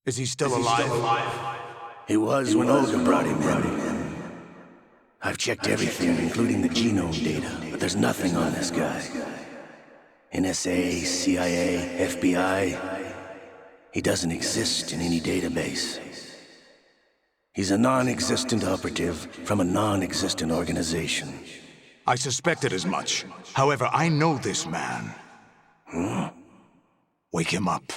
Is he still alive? He was when Olga brought him in. I've checked everything, including the genome data, but there's nothing on this guy. NSA, CIA, FBI. He doesn't exist in any database. He's a non-existent operative from a non-existent organization. I suspected as much. However, I know this man. Wake him up.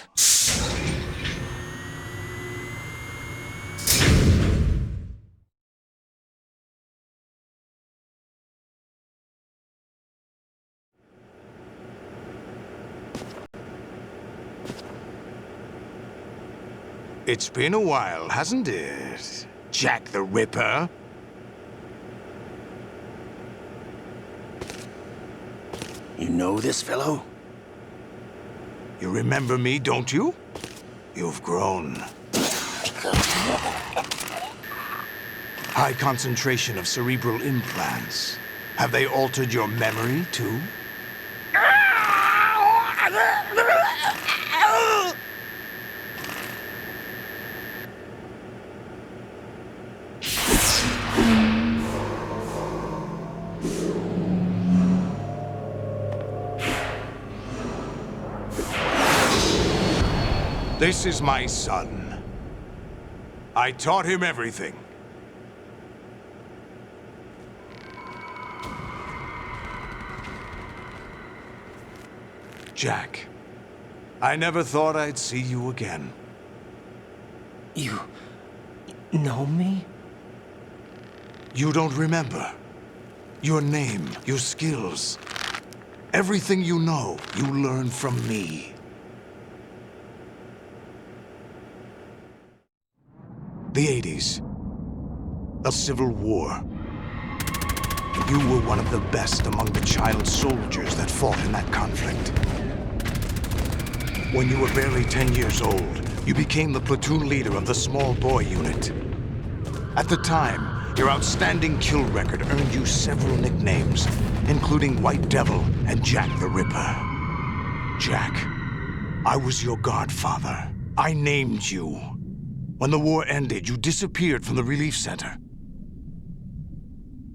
It's been a while, hasn't it? Jack the Ripper? You know this fellow? You remember me, don't you? You've grown. High concentration of cerebral implants. Have they altered your memory, too? This is my son. I taught him everything. Jack, I never thought I'd see you again. You know me? You don't remember. Your name, your skills. Everything you know, you learned from me. The 80s. A civil war. You were one of the best among the child soldiers that fought in that conflict. When you were barely 10 years old, you became the platoon leader of the small boy unit. At the time, your outstanding kill record earned you several nicknames, including White Devil and Jack the Ripper. Jack, I was your godfather. I named you. When the war ended, you disappeared from the relief center.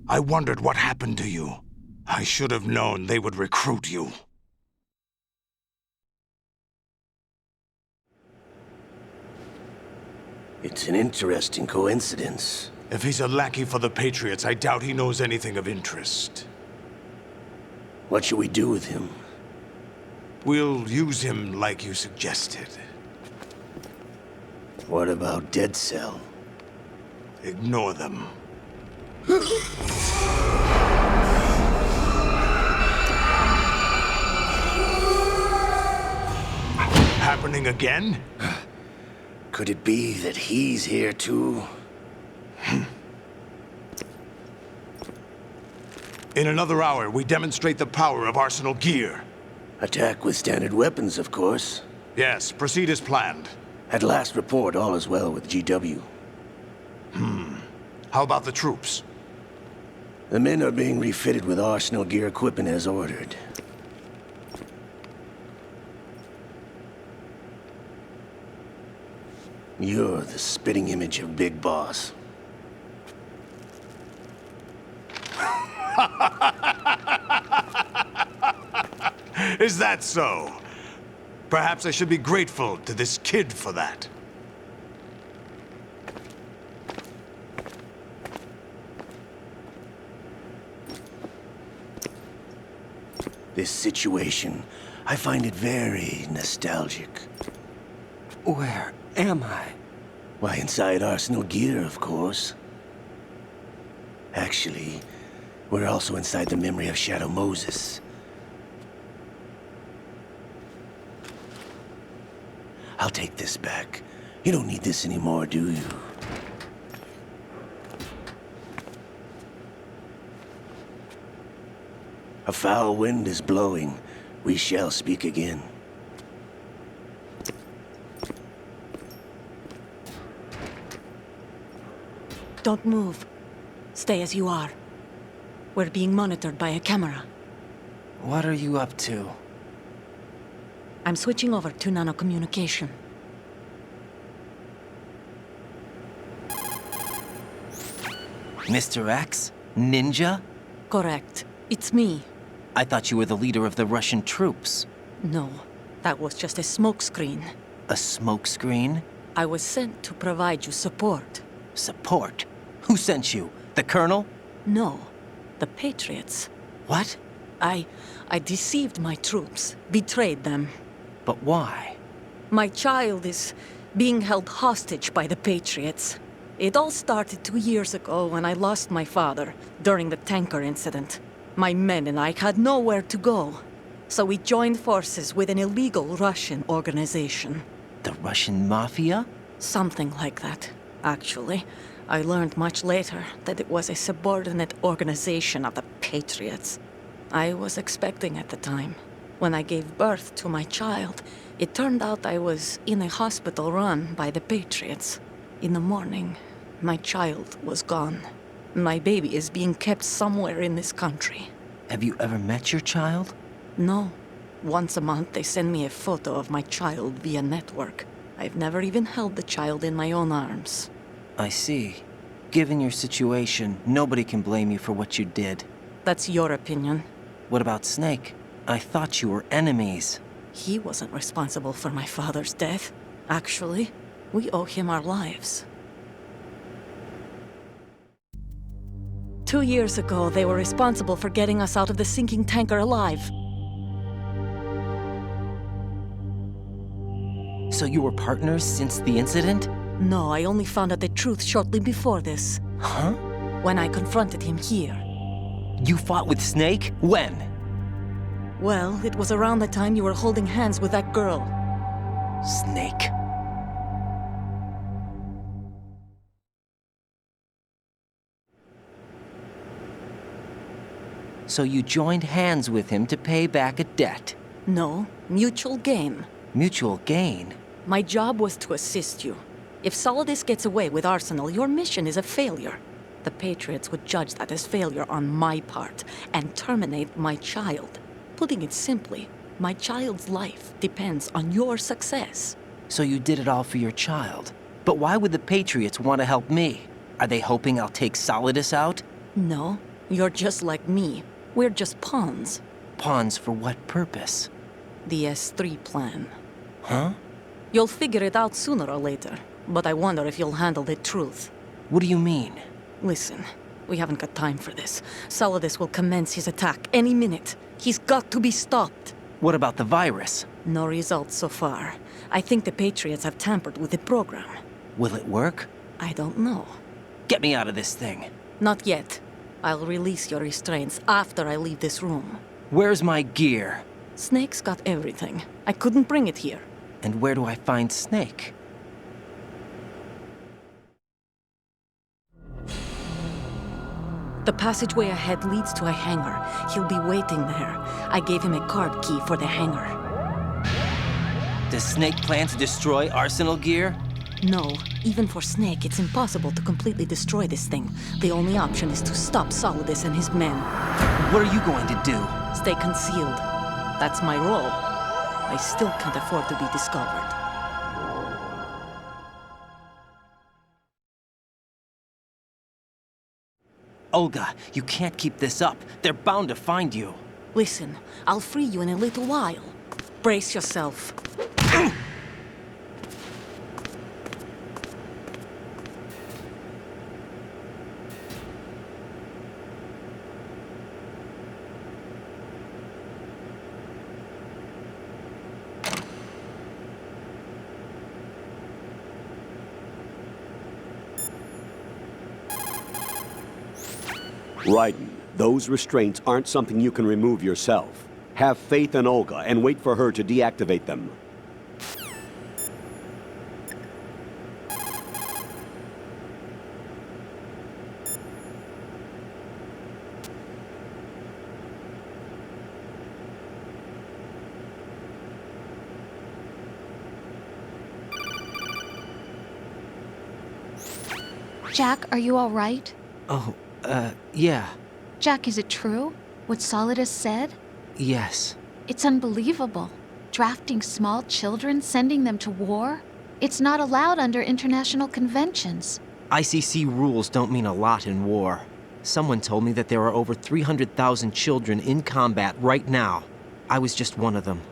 I wondered what happened to you. I should have known they would recruit you. It's an interesting coincidence. If he's a lackey for the Patriots, I doubt he knows anything of interest. What should we do with him? We'll use him like you suggested. What about Dead Cell? Ignore them. Happening again? Could it be that he's here too? In another hour, we demonstrate the power of Arsenal gear. Attack with standard weapons, of course. Yes, proceed as planned. At last report, all is well with GW. How about the troops? The men are being refitted with Arsenal gear equipment as ordered. You're the spitting image of Big Boss. Is that so? Perhaps I should be grateful to this kid for that. This situation, I find it very nostalgic. Where am I? Why, inside Arsenal Gear, of course. Actually, we're also inside the memory of Shadow Moses. I'll take this back. You don't need this anymore, do you? A foul wind is blowing. We shall speak again. Don't move. Stay as you are. We're being monitored by a camera. What are you up to? I'm switching over to nanocommunication. Mr. X? Ninja? Correct. It's me. I thought you were the leader of the Russian troops. No, that was just a smokescreen. A smokescreen? I was sent to provide you support. Support? Who sent you? The Colonel? No, the Patriots. What? I deceived my troops, betrayed them. But why? My child is being held hostage by the Patriots. It all started 2 years ago when I lost my father during the tanker incident. My men and I had nowhere to go, so we joined forces with an illegal Russian organization. The Russian Mafia? Something like that, actually. I learned much later that it was a subordinate organization of the Patriots. I was expecting at the time. When I gave birth to my child, it turned out I was in a hospital run by the Patriots. In the morning, my child was gone. My baby is being kept somewhere in this country. Have you ever met your child? No. Once a month, they send me a photo of my child via network. I've never even held the child in my own arms. I see. Given your situation, nobody can blame you for what you did. That's your opinion. What about Snake? I thought you were enemies. He wasn't responsible for my father's death. Actually, we owe him our lives. 2 years ago, they were responsible for getting us out of the sinking tanker alive. So you were partners since the incident? No, I only found out the truth shortly before this. Huh? When I confronted him here. You fought with Snake? When? Well, it was around the time you were holding hands with that girl. Snake. So you joined hands with him to pay back a debt. No, mutual gain. Mutual gain? My job was to assist you. If Solidus gets away with Arsenal, your mission is a failure. The Patriots would judge that as failure on my part and terminate my child. Putting it simply, my child's life depends on your success. So you did it all for your child. But why would the Patriots want to help me? Are they hoping I'll take Solidus out? No, you're just like me. We're just pawns. Pawns for what purpose? The S3 plan. Huh? You'll figure it out sooner or later, but I wonder if you'll handle the truth. What do you mean? Listen, we haven't got time for this. Solidus will commence his attack any minute. He's got to be stopped. What about the virus? No results so far. I think the Patriots have tampered with the program. Will it work? I don't know. Get me out of this thing. Not yet. I'll release your restraints after I leave this room. Where's my gear? Snake's got everything. I couldn't bring it here. And where do I find Snake? The passageway ahead leads to a hangar. He'll be waiting there. I gave him a card key for the hangar. Does Snake plan to destroy Arsenal Gear? No, even for Snake, it's impossible to completely destroy this thing. The only option is to stop Solidus and his men. What are you going to do? Stay concealed. That's my role. I still can't afford to be discovered. Olga, you can't keep this up. They're bound to find you. Listen, I'll free you in a little while. Brace yourself. Those restraints aren't something you can remove yourself. Have faith in Olga and wait for her to deactivate them. Jack, are you all right? Oh, yeah. Jack, is it true? What Solidus said? Yes. It's unbelievable. Drafting small children, sending them to war? It's not allowed under international conventions. ICC rules don't mean a lot in war. Someone told me that there are over 300,000 children in combat right now. I was just one of them.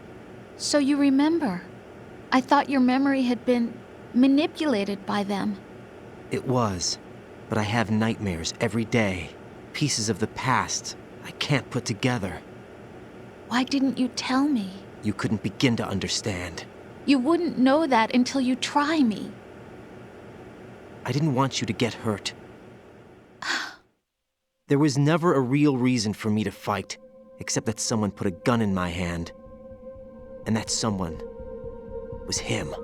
So you remember. I thought your memory had been manipulated by them. It was. But I have nightmares every day. Pieces of the past I can't put together. Why didn't you tell me? You couldn't begin to understand. You wouldn't know that until you try me. I didn't want you to get hurt. There was never a real reason for me to fight, except that someone put a gun in my hand. And that someone was him.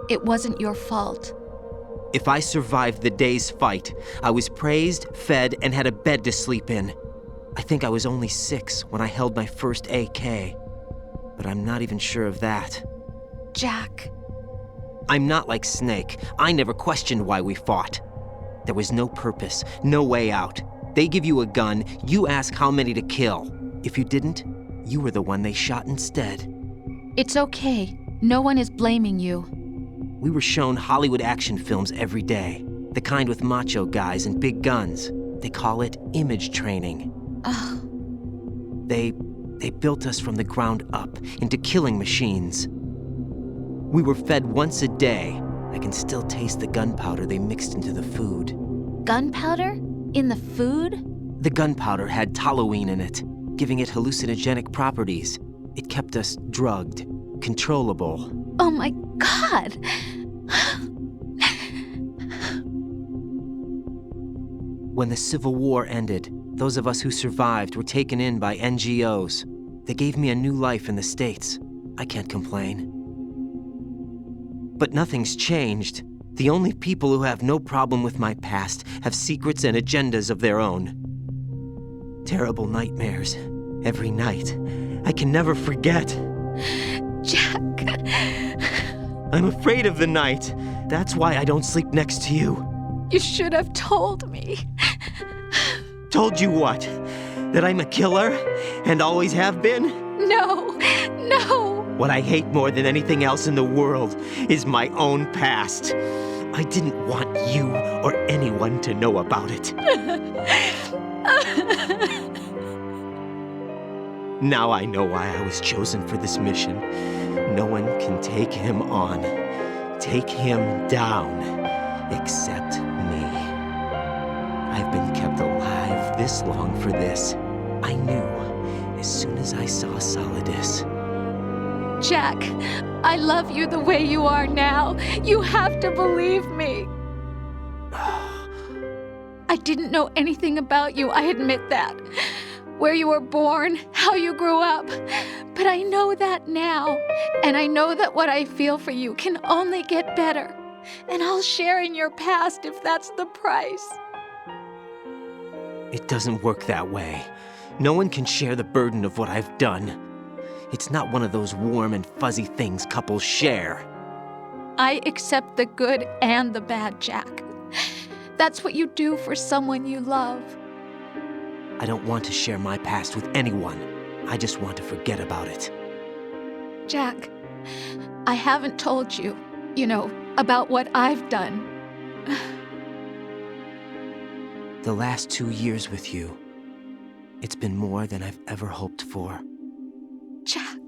It wasn't your fault. If I survived the day's fight, I was praised, fed, and had a bed to sleep in. I think I was only 6 when I held my first AK. But I'm not even sure of that. Jack. I'm not like Snake. I never questioned why we fought. There was no purpose, no way out. They give you a gun, you ask how many to kill. If you didn't, you were the one they shot instead. It's okay. No one is blaming you. We were shown Hollywood action films every day. The kind with macho guys and big guns. They call it image training. Ugh. They built us from the ground up into killing machines. We were fed once a day. I can still taste the gunpowder they mixed into the food. Gunpowder? In the food? The gunpowder had toluene in it, giving it hallucinogenic properties. It kept us drugged, controllable. Oh my God! When the Civil War ended, those of us who survived were taken in by NGOs. They gave me a new life in the States. I can't complain. But nothing's changed. The only people who have no problem with my past have secrets and agendas of their own. Terrible nightmares. Every night. I can never forget. Jack! I'm afraid of the night. That's why I don't sleep next to you. You should have told me. Told you what? That I'm a killer? And always have been? No! No! What I hate more than anything else in the world is my own past. I didn't want you or anyone to know about it. Now I know why I was chosen for this mission. No one can take him on, take him down, except me. I've been kept alive this long for this. I knew as soon as I saw Solidus. Jack, I love you the way you are now. You have to believe me. I didn't know anything about you, I admit that. Where you were born, how you grew up. But I know that now. And I know that what I feel for you can only get better. And I'll share in your past if that's the price. It doesn't work that way. No one can share the burden of what I've done. It's not one of those warm and fuzzy things couples share. I accept the good and the bad, Jack. That's what you do for someone you love. I don't want to share my past with anyone. I just want to forget about it. Jack, I haven't told you, about what I've done. The last 2 years with you, it's been more than I've ever hoped for. Jack.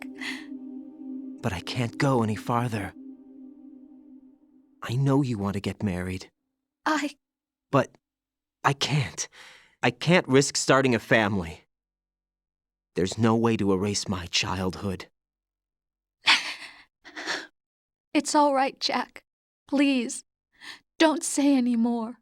But I can't go any farther. I know you want to get married. But I can't. I can't risk starting a family. There's no way to erase my childhood. It's all right, Jack. Please, don't say any more.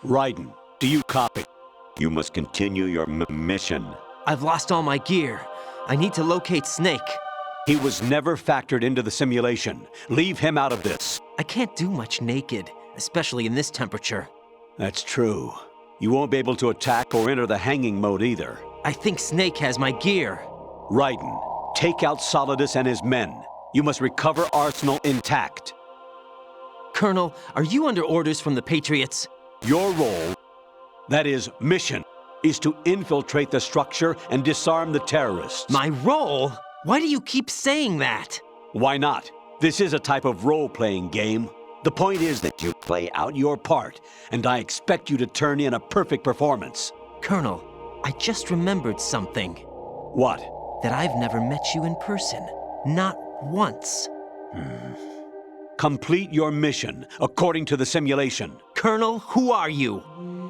Raiden, do you copy? You must continue your mission. I've lost all my gear. I need to locate Snake. He was never factored into the simulation. Leave him out of this. I can't do much naked, especially in this temperature. That's true. You won't be able to attack or enter the hanging mode either. I think Snake has my gear. Raiden, take out Solidus and his men. You must recover Arsenal intact. Colonel, are you under orders from the Patriots? Your role, that is, mission, is to infiltrate the structure and disarm the terrorists. My role? Why do you keep saying that? Why not? This is a type of role-playing game. The point is that you play out your part, and I expect you to turn in a perfect performance. Colonel, I just remembered something. What? That I've never met you in person. Not once. Complete your mission, according to the simulation. Colonel, who are you?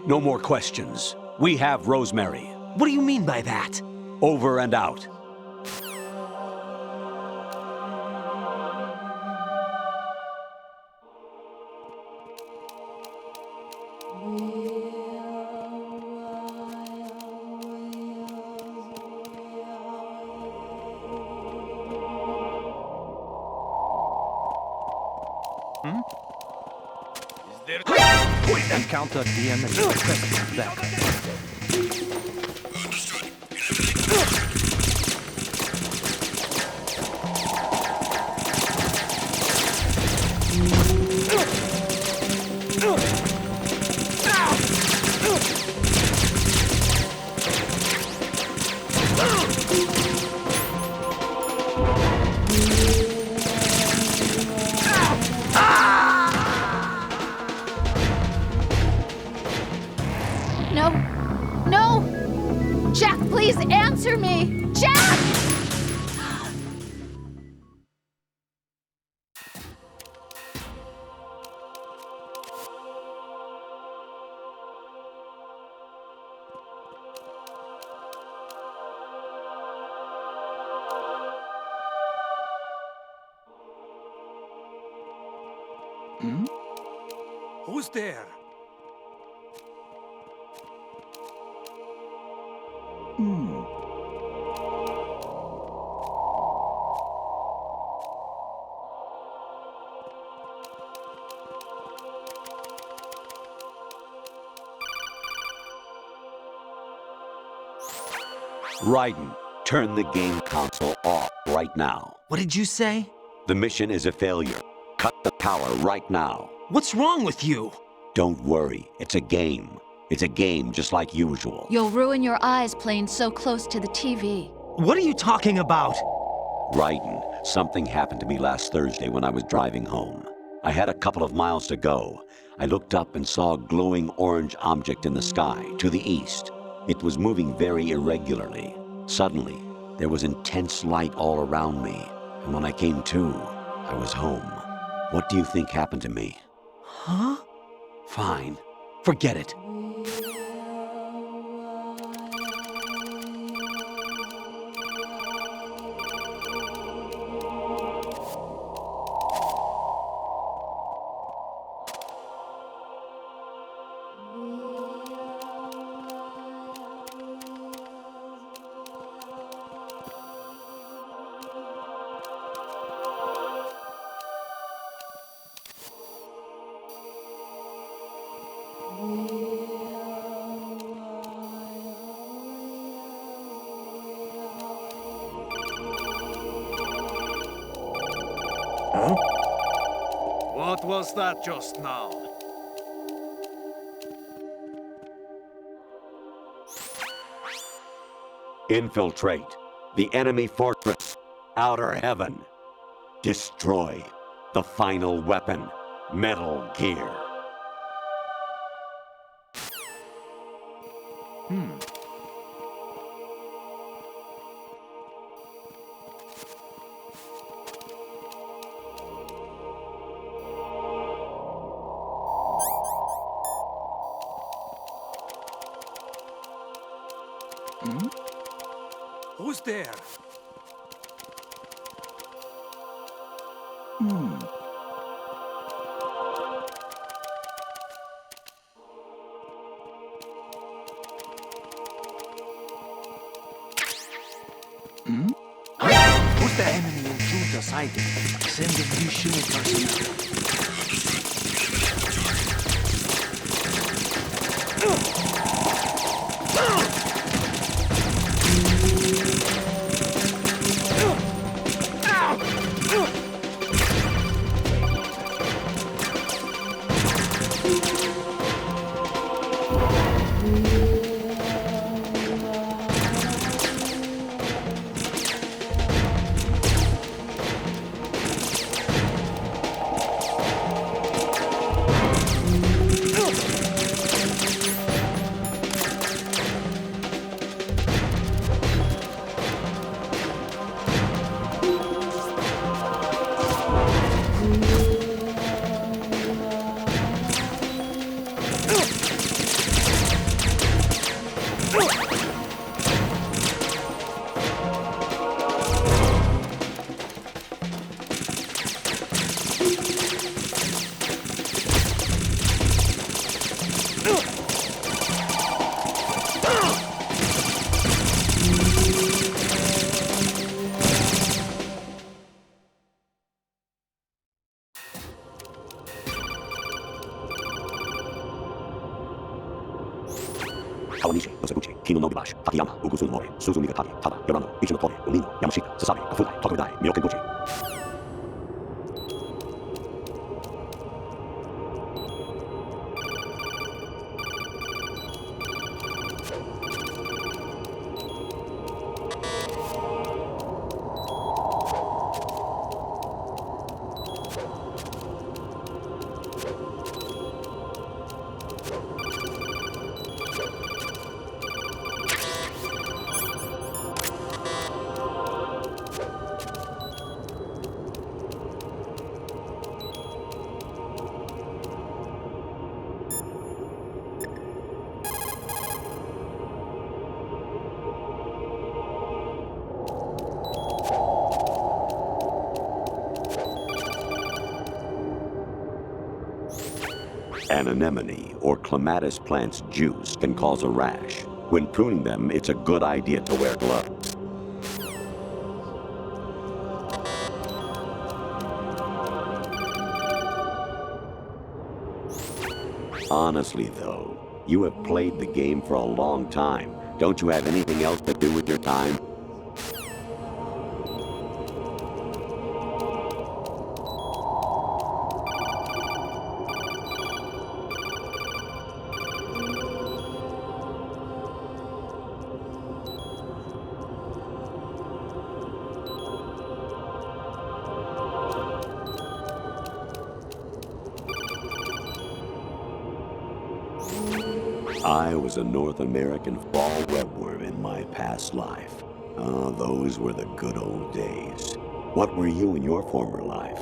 No more questions. We have Rosemary. What do you mean by that? Over and out. Encounter the enemy. Request backup. No! No! Jack, please answer me! Jack! Who's there? Raiden, turn the game console off right now. What did you say? The mission is a failure. Cut the power right now. What's wrong with you? Don't worry, it's a game. It's a game just like usual. You'll ruin your eyes playing so close to the TV. What are you talking about? Raiden, something happened to me last Thursday when I was driving home. I had a couple of miles to go. I looked up and saw a glowing orange object in the sky to the east. It was moving very irregularly. Suddenly, there was intense light all around me, and when I came to, I was home. What do you think happened to me? Huh? Fine. Forget it. What was that just now? Infiltrate the enemy fortress, Outer Heaven. Destroy the final weapon, Metal Gear. Who's there? Put the enemy intruder sighted. Send additional personnel. Kawanishi, Nosaguchi, Kino no Gibashi, Takayama, Ugusun Mori, Suzumi Gatari, Tada, Yorano, Ichinotori, Umino, Yamashita, Sasabi, Kafudai, Tokudai, Myokenguchi. An anemone or clematis plant's juice can cause a rash. When pruning them, it's a good idea to wear gloves. Honestly, though, you have played the game for a long time. Don't you have anything else to do with your time? I was a North American fall webworm in my past life. Oh, those were the good old days. What were you in your former life?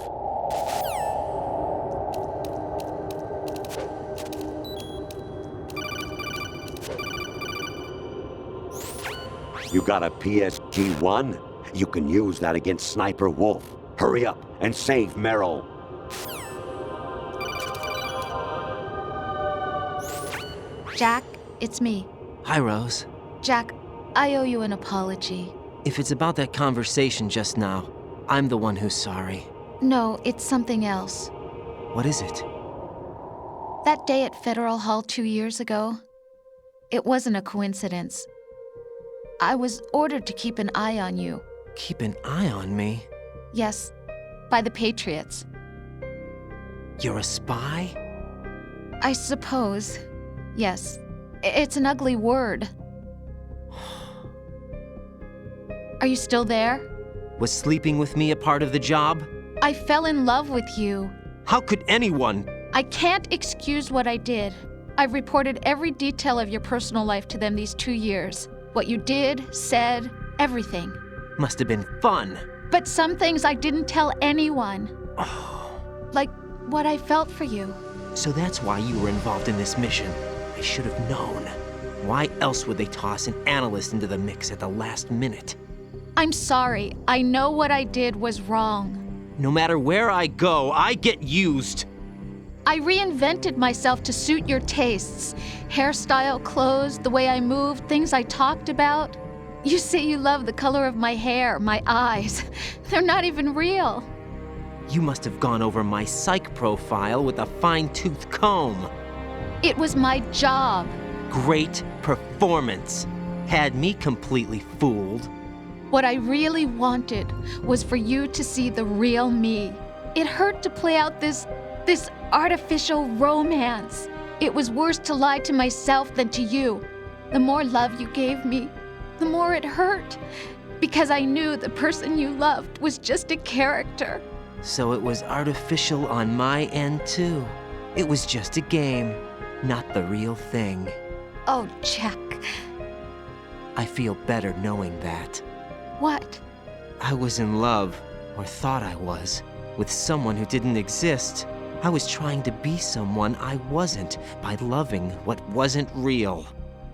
You got a PSG-1? You can use that against Sniper Wolf. Hurry up and save Merrill. Jack, it's me. Hi, Rose. Jack, I owe you an apology. If it's about that conversation just now, I'm the one who's sorry. No, it's something else. What is it? That day at Federal Hall 2 years ago, it wasn't a coincidence. I was ordered to keep an eye on you. Keep an eye on me? Yes, by the Patriots. You're a spy? I suppose. Yes. It's an ugly word. Are you still there? Was sleeping with me a part of the job? I fell in love with you. How could anyone? I can't excuse what I did. I've reported every detail of your personal life to them these 2 years. What you did, said, everything. Must have been fun. But some things I didn't tell anyone. Like what I felt for you. So that's why you were involved in this mission. I should have known. Why else would they toss an analyst into the mix at the last minute? I'm sorry. I know what I did was wrong. No matter where I go, I get used. I reinvented myself to suit your tastes. Hairstyle, clothes, the way I moved, things I talked about. You say you love the color of my hair, my eyes. They're not even real. You must have gone over my psych profile with a fine-tooth comb. It was my job. Great performance. Had me completely fooled. What I really wanted was for you to see the real me. It hurt to play out this artificial romance. It was worse to lie to myself than to you. The more love you gave me, the more it hurt. Because I knew the person you loved was just a character. So it was artificial on my end, too. It was just a game, not the real thing. Oh, Jack. I feel better knowing that. What? I was in love, or thought I was, with someone who didn't exist. I was trying to be someone I wasn't by loving what wasn't real.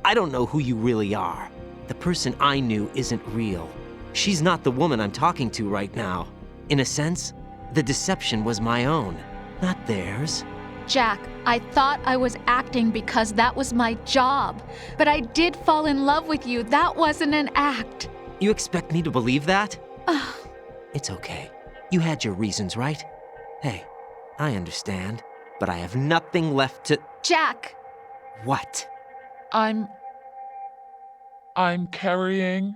I don't know who you really are. The person I knew isn't real. She's not the woman I'm talking to right now. In a sense, the deception was my own, not theirs. Jack, I thought I was acting because that was my job. But I did fall in love with you. That wasn't an act. You expect me to believe that? It's okay. You had your reasons, right? Hey, I understand, but I have nothing left to... Jack! What? I'm carrying.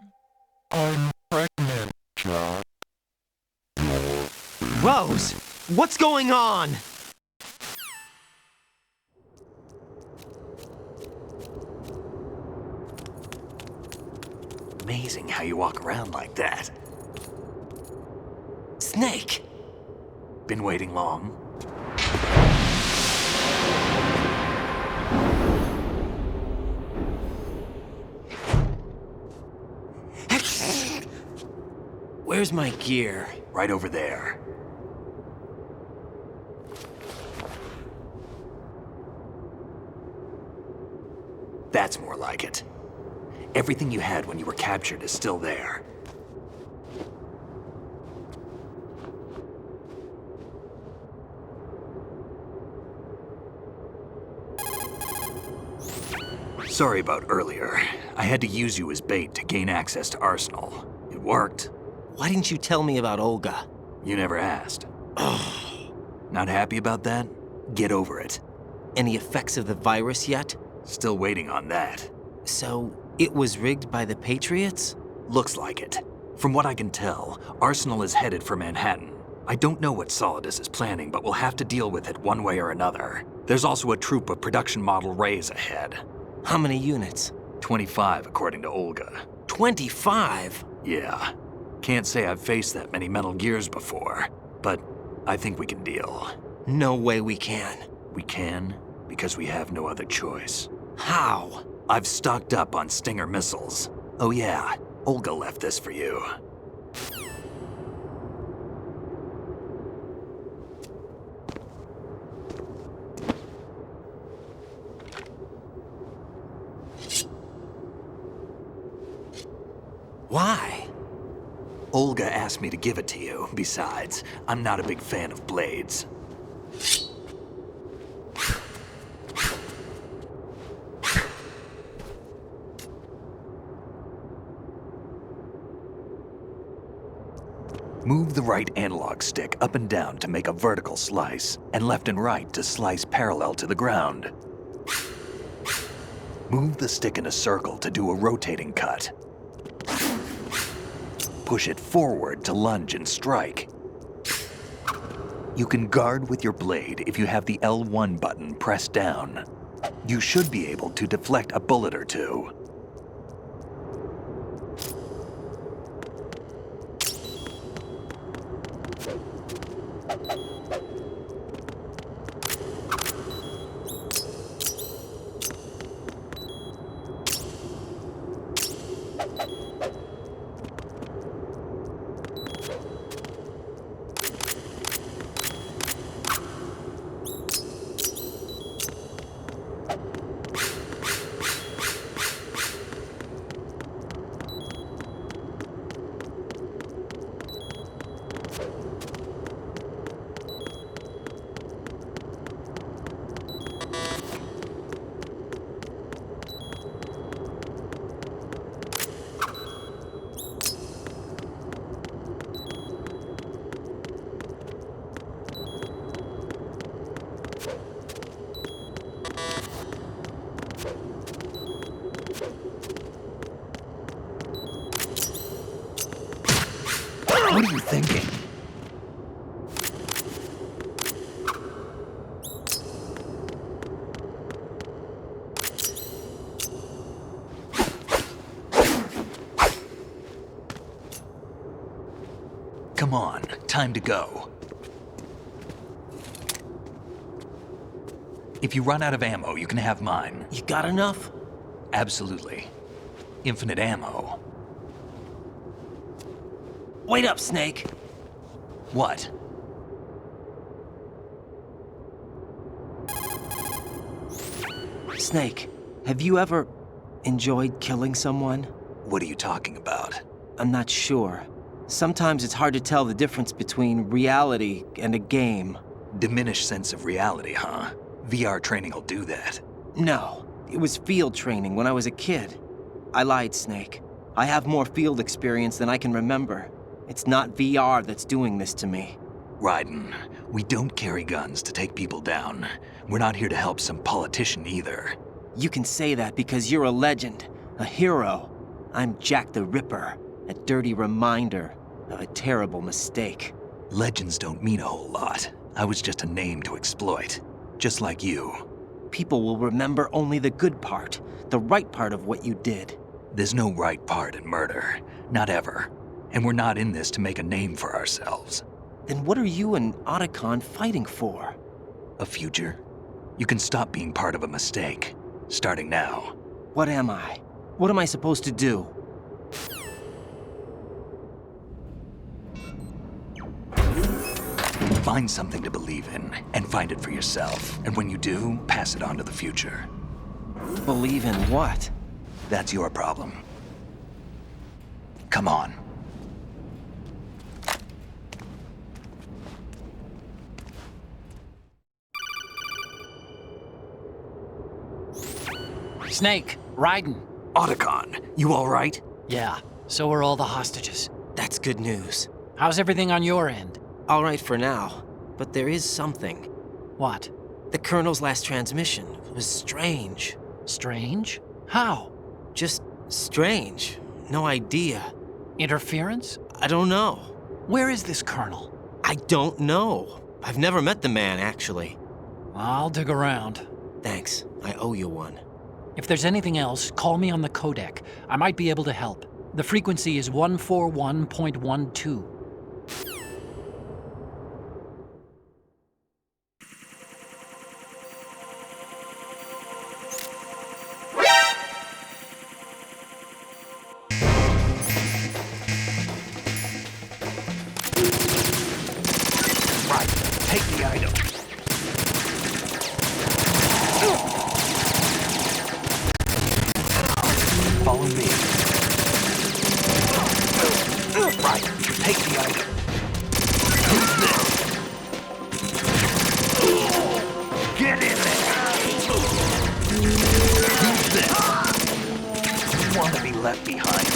I'm pregnant, Jack. Rose! What's going on? Amazing how you walk around like that. Snake! Been waiting long? Where's my gear? Right over there. That's more like it. Everything you had when you were captured is still there. Sorry about earlier. I had to use you as bait to gain access to Arsenal. It worked. Why didn't you tell me about Olga? You never asked. Not happy about that? Get over it. Any effects of the virus yet? Still waiting on that. So, it was rigged by the Patriots? Looks like it. From what I can tell, Arsenal is headed for Manhattan. I don't know what Solidus is planning, but we'll have to deal with it one way or another. There's also a troop of production model Rays ahead. How many units? 25, according to Olga. 25? Yeah. Can't say I've faced that many Metal Gears before, but I think we can deal. No way we can. We can, because we have no other choice. How? I've stocked up on Stinger missiles. Oh yeah, Olga left this for you. Why? Olga asked me to give it to you. Besides, I'm not a big fan of blades. Move the right analog stick up and down to make a vertical slice, and left and right to slice parallel to the ground. Move the stick in a circle to do a rotating cut. Push it forward to lunge and strike. You can guard with your blade if you have the L1 button pressed down. You should be able to deflect a bullet or two. What are you thinking? Come on, time to go. If you run out of ammo, you can have mine. You got enough? Absolutely. Infinite ammo. Wait up, Snake. What? Snake, have you ever enjoyed killing someone? What are you talking about? I'm not sure. Sometimes it's hard to tell the difference between reality and a game. Diminished sense of reality, huh? VR training will do that. No, it was field training when I was a kid. I lied, Snake. I have more field experience than I can remember. It's not VR that's doing this to me. Raiden, we don't carry guns to take people down. We're not here to help some politician either. You can say that because you're a legend, a hero. I'm Jack the Ripper, a dirty reminder of a terrible mistake. Legends don't mean a whole lot. I was just a name to exploit, just like you. People will remember only the good part, the right part of what you did. There's no right part in murder, not ever. And we're not in this to make a name for ourselves. Then what are you and Otacon fighting for? A future? You can stop being part of a mistake, starting now. What am I? What am I supposed to do? Find something to believe in, and find it for yourself. And when you do, pass it on to the future. Believe in what? That's your problem. Come on. Snake, Raiden. Otacon, you all right? Yeah, so are all the hostages. That's good news. How's everything on your end? All right for now, but there is something. What? The Colonel's last transmission was strange. Strange? How? Just strange. No idea. Interference? I don't know. Where is this Colonel? I don't know. I've never met the man, actually. I'll dig around. Thanks. I owe you one. If there's anything else, call me on the codec. I might be able to help. The frequency is 141.12. Right, take the item. Follow me. Right, take the item. Who's this? Get in there! Who's this? You want to be left behind?